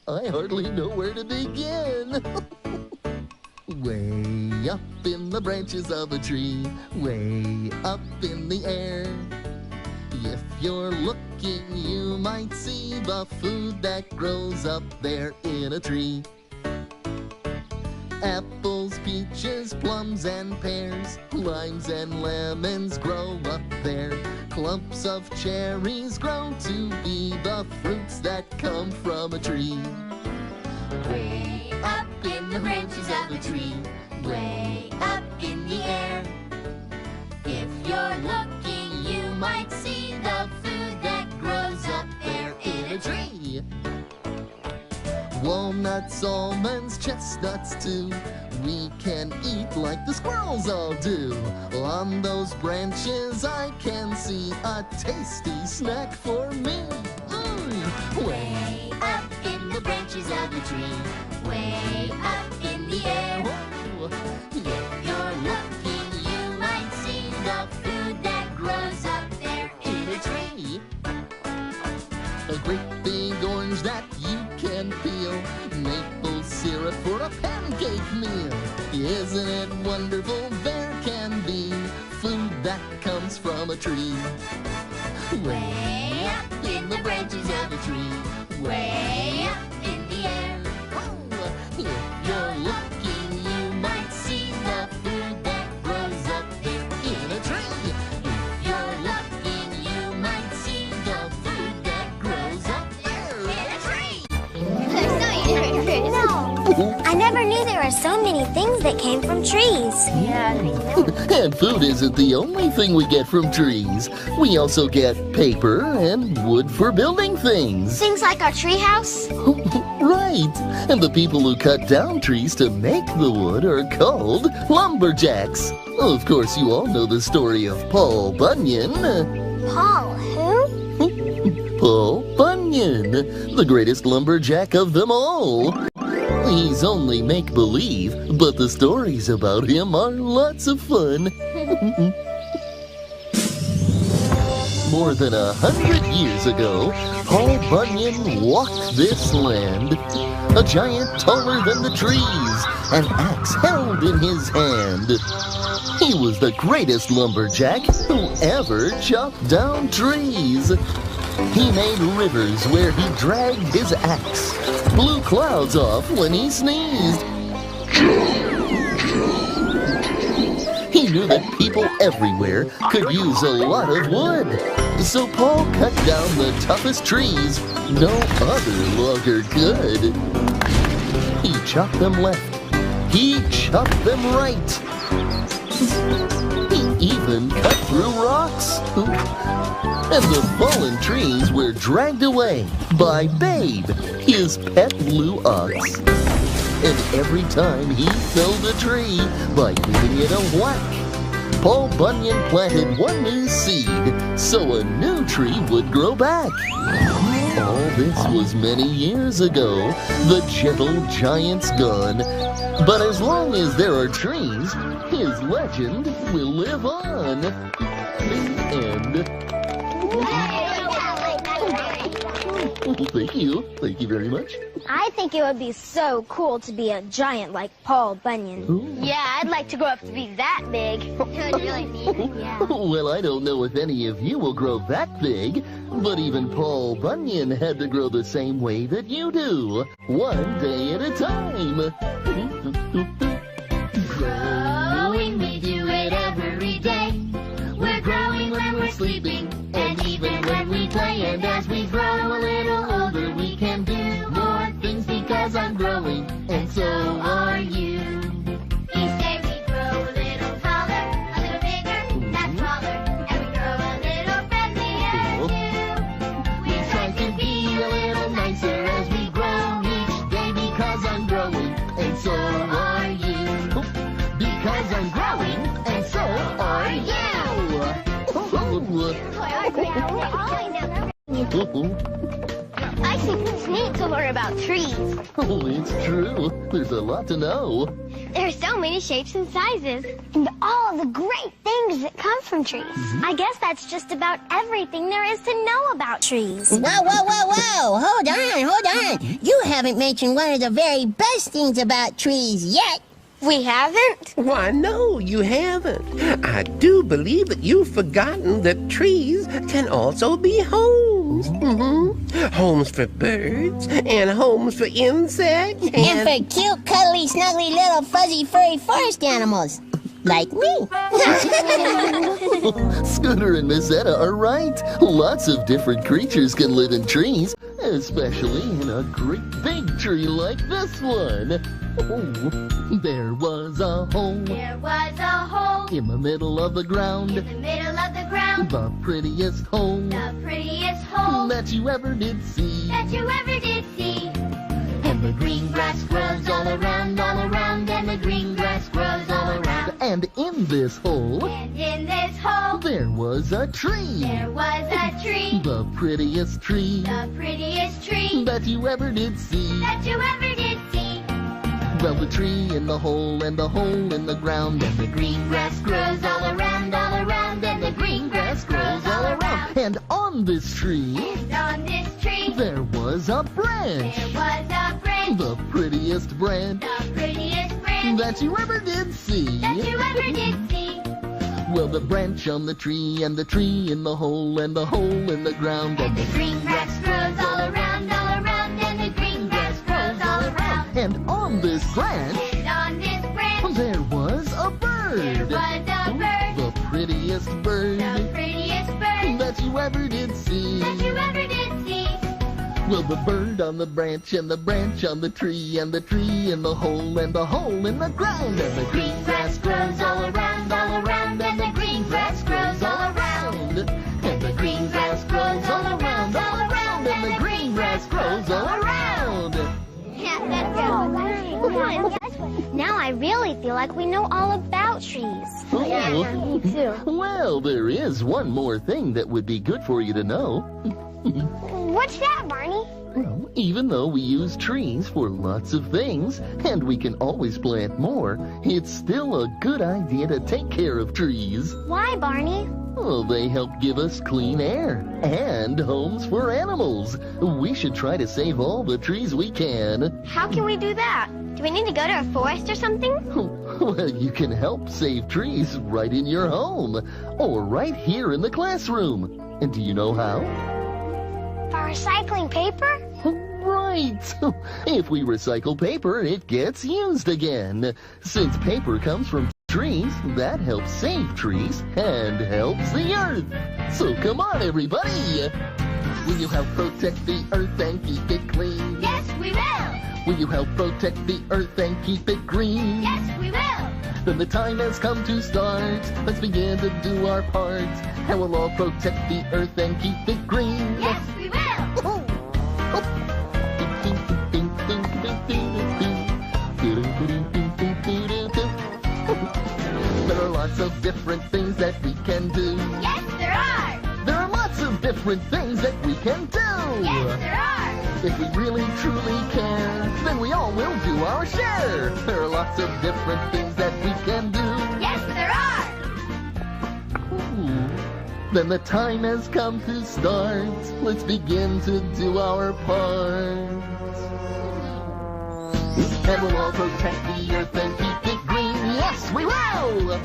I hardly know where to begin. Way up in the branches of a tree, way up in the air. If you're looking, you might see the food that grows up there in a tree. Apples, peaches, plums, and pears, limes and lemons grow up there. Clumps of cherries grow to be the fruits that come from a tree. Way up in the branches of a tree, way up in the air. If you're looking, you might see the food that grows up there in a tree. Walnuts, almonds, chestnuts too, we can eat like the squirrels all do. On those branches I can see a tasty snack for me. Way up in the branches of a tree, way up in the air. If you're looking, you might see the food that grows up there in a tree. A great big orange that you can peel, maple syrup for a pancake meal. Isn't it wonderful? There can be food that comes from a tree. Way up in the branches of a tree, way up in the air. If you're looking, you might see the food that grows up there in a tree. If you're looking, you might see the food that grows up there in a tree. No, I never knew there were so many things that came from trees. And food isn't the only thing we get from trees. We also get paper and wood for building things. Things like our treehouse? Right. And the people who cut down trees to make the wood are called lumberjacks. Of course, you all know the story of Paul Bunyan. Paul who? Paul Bunyan, the greatest lumberjack of them all. He's only make-believe, but the stories about him are lots of fun. More than 100 years ago, Paul Bunyan walked this land. A giant taller than the trees, an axe held in his hand. He was the greatest lumberjack who ever chopped down trees. He made rivers where he dragged his axe, blew clouds off when he sneezed. He knew that people everywhere could use a lot of wood. So Paul cut down the toughest trees no other logger could. He chopped them left. He chopped them right. He even cut through rocks. And the fallen trees were dragged away by Babe, his pet blue ox. And every time he felled a tree by giving it a whack, Paul Bunyan planted one new seed so a new tree would grow back. All this was many years ago, the gentle giant's gone. But as long as there are trees, his legend will live on. The end. Thank you. Thank you very much. I think it would be so cool to be a giant like Paul Bunyan. Ooh. Yeah, I'd like to grow up to be that big. It would really neat. Yeah. Well, I don't know if any of you will grow that big, but even Paul Bunyan had to grow the same way that you do, one day at a time. Growing, we do it every day. We're growing when we're sleeping, and even when we play. And as we grow a little older, we can do more things because I'm growing, and so are you. Each day we grow a little taller, a little bigger, that's taller, and we grow a little friendlier too. We try to be a little nicer as we grow each day because I'm growing, and so are you. Because I'm growing, and so are you. I It's neat to learn about trees. Oh, it's true. There's a lot to know. There are so many shapes and sizes. And all the great things that come from trees. I guess that's just about everything there is to know about trees. Whoa, whoa, whoa, whoa! Hold on! You haven't mentioned one of the very best things about trees yet. We haven't? Why, no, you haven't. I do believe that you've forgotten that trees can also be homes. Homes for birds, and homes for insects, And for cute, cuddly, snuggly, little, fuzzy, furry forest animals. Like me. Scooter and Miss Etta are right. Lots of different creatures can live in trees, especially in a great big tree like this one. Oh, there was a hole. There was a hole In the middle of the ground. in the middle of the ground. The prettiest hole The prettiest hole that you ever did see. that you ever did see. And the green grass grows all around, and the green grass grows all around. And in this hole, And in this hole, there was a tree. there was a tree. The prettiest tree The prettiest tree that you ever did see. that you ever did see. Well, the tree in the hole and the hole in the ground. And the green grass grows all around, and the green grass grows all around. And on this tree, And on this tree, there was a branch. there was a branch. The prettiest branch The prettiest branch that you ever did see. that you ever did see. Well, the branch on the tree and the tree in the hole and the hole in the ground. And the green grass grows all around, and the green grass grows all around. And on this branch, And on this branch, there was a bird. there was a bird. The prettiest bird The prettiest bird that you ever did see. that you ever did see. Well, the bird on the branch and the branch on the tree and the tree in the hole and the hole in the ground. And the green grass grows all around, and the green grass grows all around. And the green grass grows all around, and the green grass grows all around. Yeah, that's good. Now I really feel like we know all about trees. Oh. Me too. Well, there is one more thing that would be good for you to know. What's that, Barney? Well, even though we use trees for lots of things, and we can always plant more, it's still a good idea to take care of trees. Why, Barney? Well, they help give us clean air and homes for animals. We should try to save all the trees we can. How can we do that? Do we need to go to a forest or something? Well, you can help save trees right in your home or right here in the classroom. And do you know how? By recycling paper? Right. If we recycle paper, it gets used again. Since paper comes from trees, that helps save trees and helps the earth. So come on, everybody. Will you help protect the earth and keep it clean? Yes, we will. Will you help protect the earth and keep it green? Yes, we will. Then the time has come to start. Let's begin to do our part. And we'll all protect the earth and keep it green. Yes, we will. There are lots of different things that we can do. Yes, there are. There are lots of different things that we can do. Yes, there are. If we really truly care, then we all will do our share. There are lots of different things that we can do. Yes, there are. Then the time has come to start. Let's begin to do our part. And we'll all protect the earth and keep it green. Yes, we will!